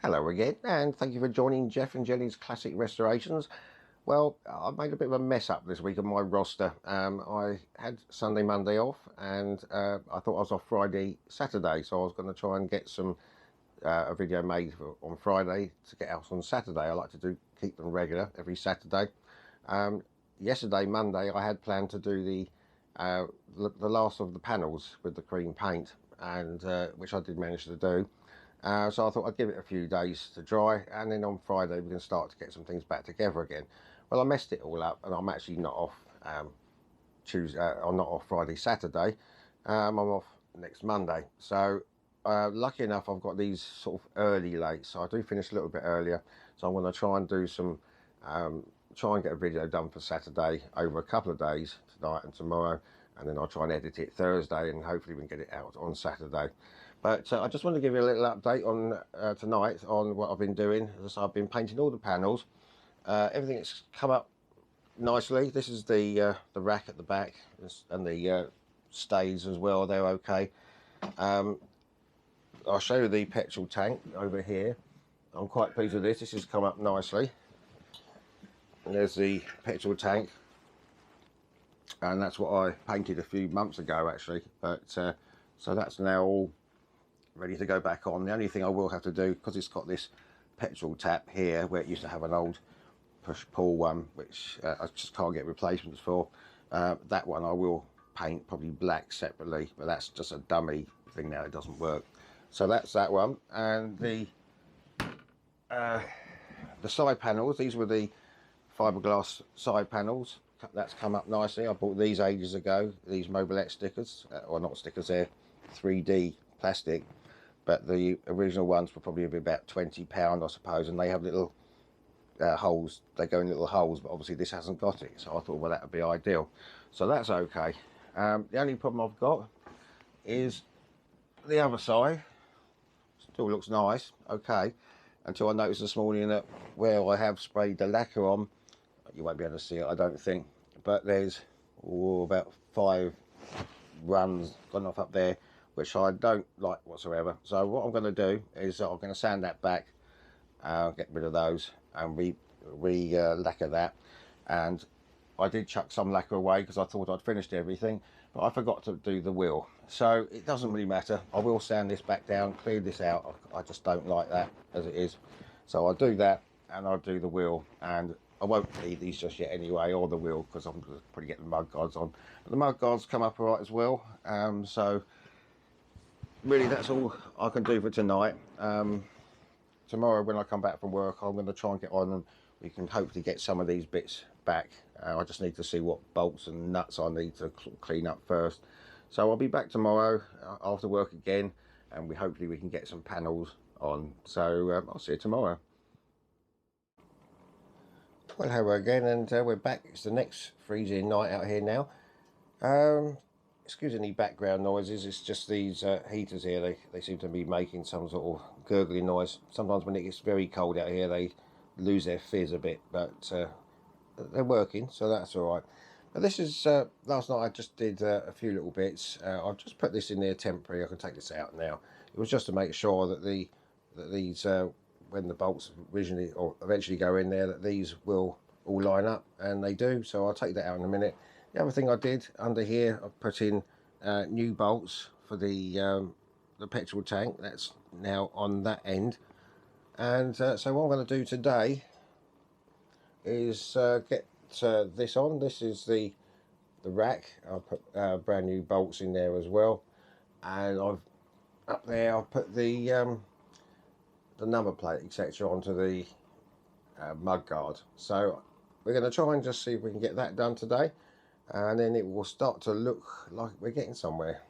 Hello again, and thank you for joining Jeff and Jenny's Classic Restorations. Well, I made a bit of a mess up this week on my roster. I had Sunday, Monday off, and I thought I was off Friday, Saturday, so I was going to try and get a video made on Friday to get out on Saturday. I like to keep them regular every Saturday. Yesterday, Monday, I had planned to do the last of the panels with the cream paint, and which I did manage to do. So I thought I'd give it a few days to dry, and then on Friday we can start to get some things back together again. Well, I messed it all up, and I'm actually not off Tuesday. I'm not off Friday, Saturday. I'm off next Monday. So lucky enough, I've got these sort of early late, so I do finish a little bit earlier. So I'm going to try and do some, try and get a video done for Saturday over a couple of days, tonight and tomorrow, and then I'll try and edit it Thursday, and hopefully we can get it out on Saturday. But I just want to give you a little update on tonight on what I've been doing. So I've been painting all the panels. Everything has come up nicely. This is the rack at the back, and the stays as well. They're okay. I'll show you the petrol tank over here. I'm quite pleased with this. This has come up nicely. And there's the petrol tank, and that's what I painted a few months ago actually. But so that's now all ready to go back on. The only thing I will have to do, because it's got this petrol tap here where it used to have an old push pull one, which I just can't get replacements for, that one I will paint probably black separately, but that's just a dummy thing now, it doesn't work. So that's that one. And the side panels, these were the fiberglass side panels. That's come up nicely. I bought these ages ago, these Mobylette stickers, or not stickers, they're 3D plastic, but the original ones were probably about £20 I suppose, and they have little holes. They go in little holes, but obviously this hasn't got it, so I thought, well, that would be ideal. So that's okay. The only problem I've got is the other side. Still looks nice, okay, until I noticed this morning that where I have sprayed the lacquer on, you won't be able to see it I don't think, but there's about 5 runs gone off up there, which I don't like whatsoever. So what I'm going to do is I'm going to sand that back, get rid of those, and lacquer that. And I did chuck some lacquer away because I thought I'd finished everything, but I forgot to do the wheel. So it doesn't really matter. I will sand this back down, clear this out. I just don't like that as it is. So I'll do that, and I'll do the wheel, and I won't need these just yet anyway, or the wheel, because I'm going to probably get the mud guards on. But the mud guards come up alright as well. So really that's all I can do for tonight. Tomorrow when I come back from work, I'm going to try and get on, and we can hopefully get some of these bits back. I just need to see what bolts and nuts I need to clean up first. So I'll be back tomorrow after work again, and hopefully we can get some panels on. So I'll see you tomorrow. Well, hello again, and we're back. It's the next freezing night out here now. Excuse any background noises, it's just these heaters here, they seem to be making some sort of gurgling noise. Sometimes when it gets very cold out here they lose their fizz a bit, but they're working, so that's alright. But this is, last night I just did a few little bits. I've just put this in there temporary. I can take this out now. It was just to make sure that these, when the bolts originally or eventually go in there, that these will all line up, and they do, so I'll take that out in a minute. The other thing I did under here, I put in new bolts for the petrol tank. That's now on that end, and so what I'm going to do today is get this on. This is the rack. I'll put brand new bolts in there as well, and up there I'll put the number plate etc. onto the mud guard. So we're going to try and just see if we can get that done today, and then it will start to look like we're getting somewhere.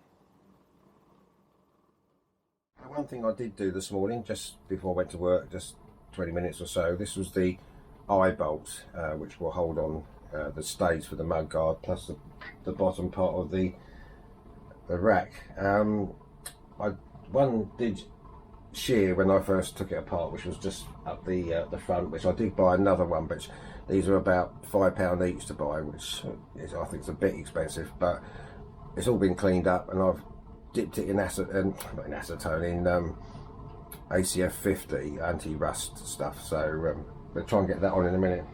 One thing I did do this morning, just before I went to work, just 20 minutes or so, this was the eye bolts, which will hold on the stays for the mud guard, plus the bottom part of the rack. One did shear when I first took it apart, which was just up the front, which I did buy another one, but these are about £5 each to buy, which is, I think, it's a bit expensive, but it's all been cleaned up, and I've dipped it in acetone, ACF 50 anti-rust stuff, so we'll try and get that on in a minute.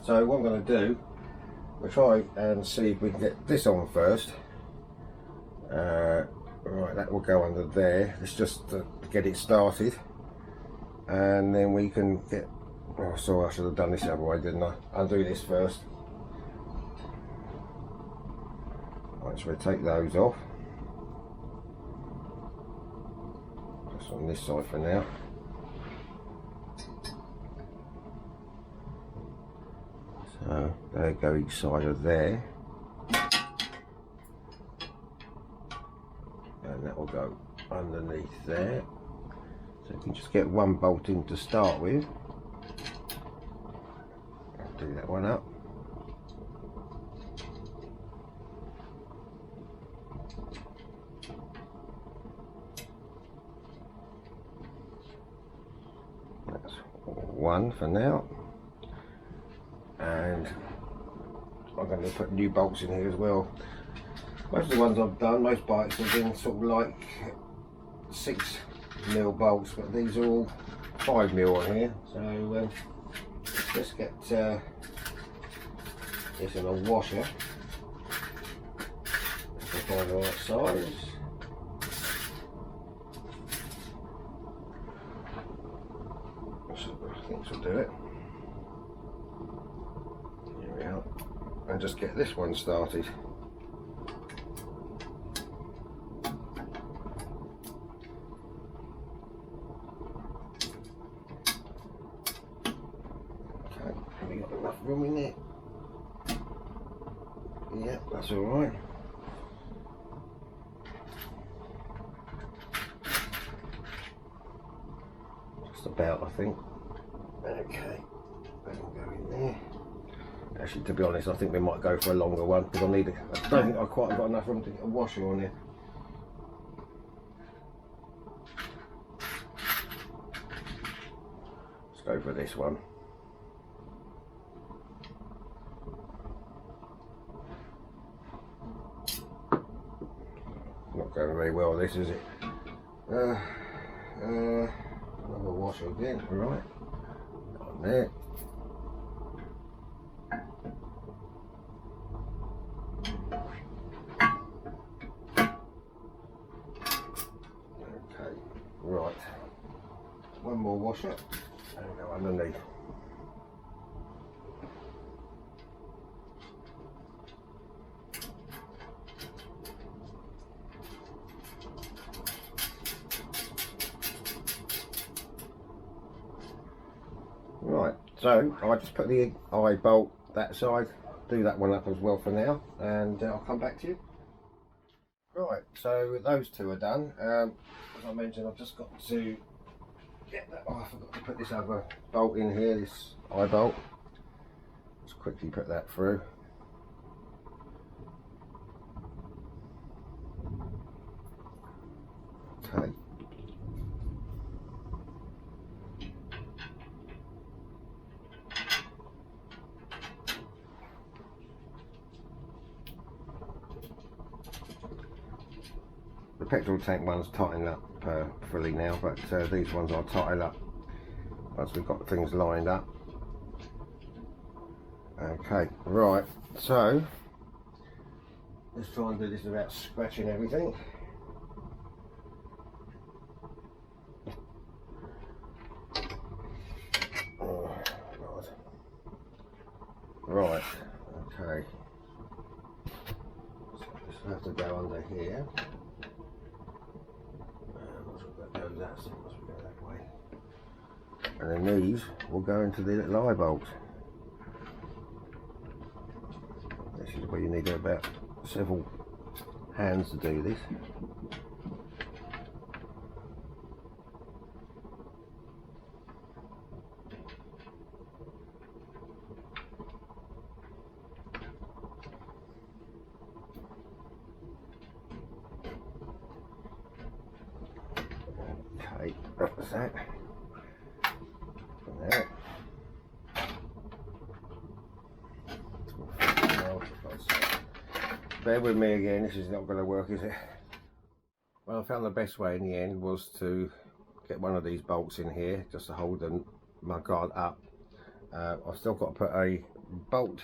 So what I'm going to do, we'll try and see if we can get this on first. Right, that will go under there. It's just to get it started, and then we can get, oh sorry, I should have done this the other way, didn't I? Undo this first. Right, so we'll take those off. Just on this side for now. So they go each side of there, and that will go underneath there. So you can just get one bolt in to start with. I'll do that one up. That's one for now. And I'm going to put new bolts in here as well. Most of the ones I've done, most bikes have been sort of like 6mm bolts, but these are all 5mm on here. So let's get this in a washer to find the right size. I think this will do it. Here we are. And just get this one started. Have we got enough room in it? Yeah, that's alright. Just about, I think. Okay, that'll go in there. Actually, to be honest, I think we might go for a longer one because I don't think I quite got enough room to get a washer on here. Let's go for this one. Not going very well, this, is it? Another washer again, right? On there. Okay, right. One more washer and go underneath. Right, so I just put the eye bolt that side, do that one up as well for now, and I'll come back to you. Right, so those two are done. As I mentioned, I've just got to get that. Oh, I forgot to put this other bolt in here, this eye bolt. Let's quickly put that through. Okay. The petrol tank one's tightened up fully now, but these ones I'll tighten up once we've got things lined up. Okay, right, so let's try and do this without scratching everything. Oh, God. Right, okay. So this will have to go under here. That must go that way, and then these will go into the little eye bolts. This is where you need about several hands to do this. Okay, that's that. From there. Bear with me again, this is not going to work, is it? Well, I found the best way in the end was to get one of these bolts in here just to hold the mud guard up. I've still got to put a bolt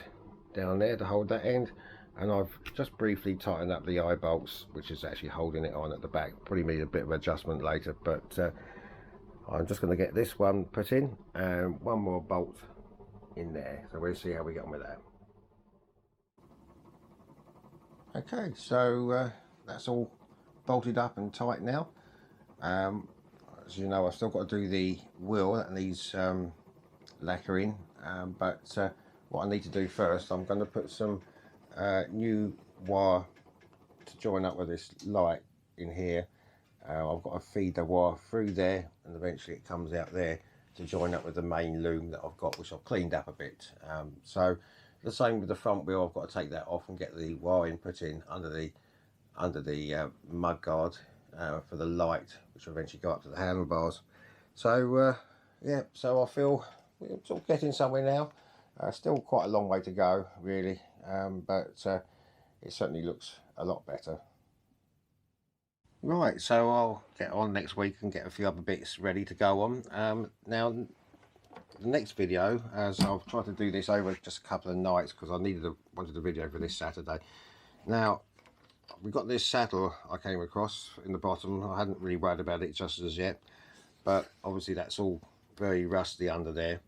down there to hold that end, and I've just briefly tightened up the eye bolts, which is actually holding it on at the back. Probably need a bit of adjustment later, but I'm just going to get this one put in and one more bolt in there, so we'll see how we get on with that. Okay, so that's all bolted up and tight now. As you know, I've still got to do the wheel that needs lacquering, but what I need to do first, I'm going to put some new wire to join up with this light in here. I've got to feed the wire through there, and eventually it comes out there to join up with the main loom that I've got, which I've cleaned up a bit. So the same with the front wheel, I've got to take that off and get the wiring put in under the mud guard for the light, which will eventually go up to the handlebars. So yeah, so I feel we're sort of getting somewhere now. Still quite a long way to go, really, but it certainly looks a lot better. Right, so I'll get on next week and get a few other bits ready to go on. Now, the next video, as I've tried to do this over just a couple of nights because I wanted a video for this Saturday. Now, we've got this saddle I came across in the bottom. I hadn't really worried about it just as yet, but obviously that's all very rusty under there.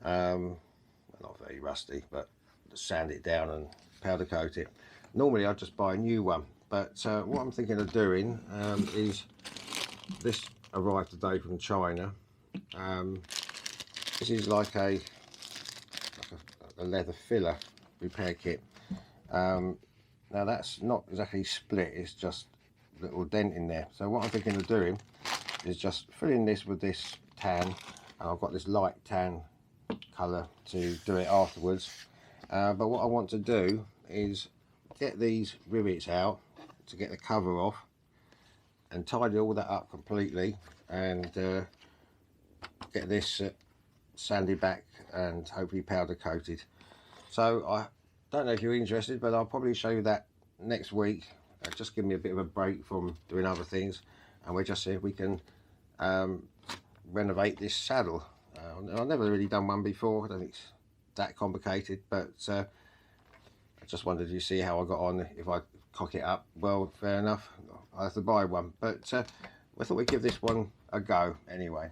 Not very rusty, but sand it down and powder coat it. Normally I'd just buy a new one, but what I'm thinking of doing is, this arrived today from China. This is like a leather filler repair kit. Now that's not exactly split, it's just a little dent in there. So what I'm thinking of doing is just filling this with this tan, and I've got this light tan colour to do it afterwards. But what I want to do is get these rivets out to get the cover off and tidy all that up completely, and get this sanded back and hopefully powder coated. So I don't know if you're interested, but I'll probably show you that next week. Just give me a bit of a break from doing other things, and we'll just see if we can renovate this saddle. I've never really done one before. I don't think it's that complicated, but I just wanted to see how I got on. If I cock it up, well, fair enough, I have to buy one, but I thought we'd give this one a go anyway.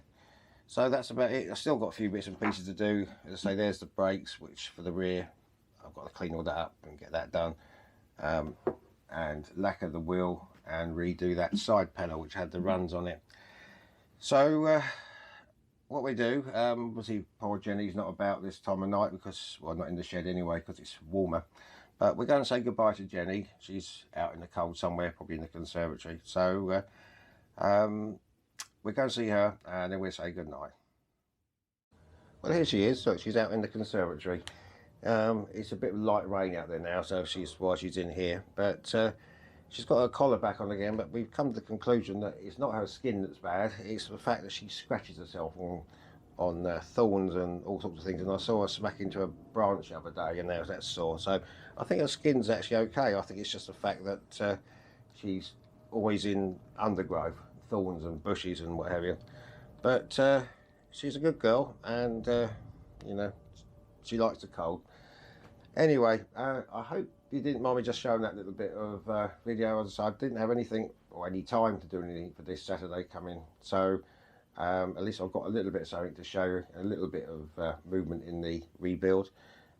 So that's about it. I've still got a few bits and pieces to do. As I say, there's the brakes, which for the rear I've got to clean all that up and get that done, and lacquer the wheel and redo that side panel which had the runs on it. So what we do, obviously poor Jenny's not about this time of night because, well, not in the shed anyway because it's warmer, but we're going to say goodbye to Jenny. She's out in the cold somewhere, probably in the conservatory. So we're going to see her and then we'll say good night. Well, here she is. So she's out in the conservatory. It's a bit of light rain out there now, so she's in here, but she's got her collar back on again. But we've come to the conclusion that it's not her skin that's bad, it's the fact that she scratches herself on thorns and all sorts of things, and I saw her smack into a branch the other day and now that's sore. So I think her skin's actually okay. I think it's just the fact that she's always in undergrowth, thorns and bushes and what have you. But she's a good girl, and you know, she likes the cold. Anyway, I hope you didn't mind me just showing that little bit of video. As I said, I didn't have anything or any time to do anything for this Saturday coming, so at least I've got a little bit of something to show, a little bit of movement in the rebuild.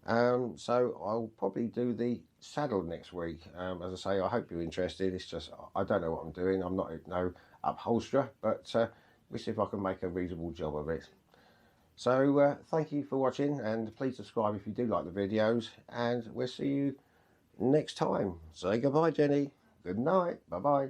So I'll probably do the saddle next week. As I say, I hope you're interested. It's just I don't know what I'm doing. I'm not no upholsterer, but we'll see if I can make a reasonable job of it. So thank you for watching, and please subscribe if you do like the videos, and we'll see you next time. Say goodbye, Jenny. Good night. Bye bye.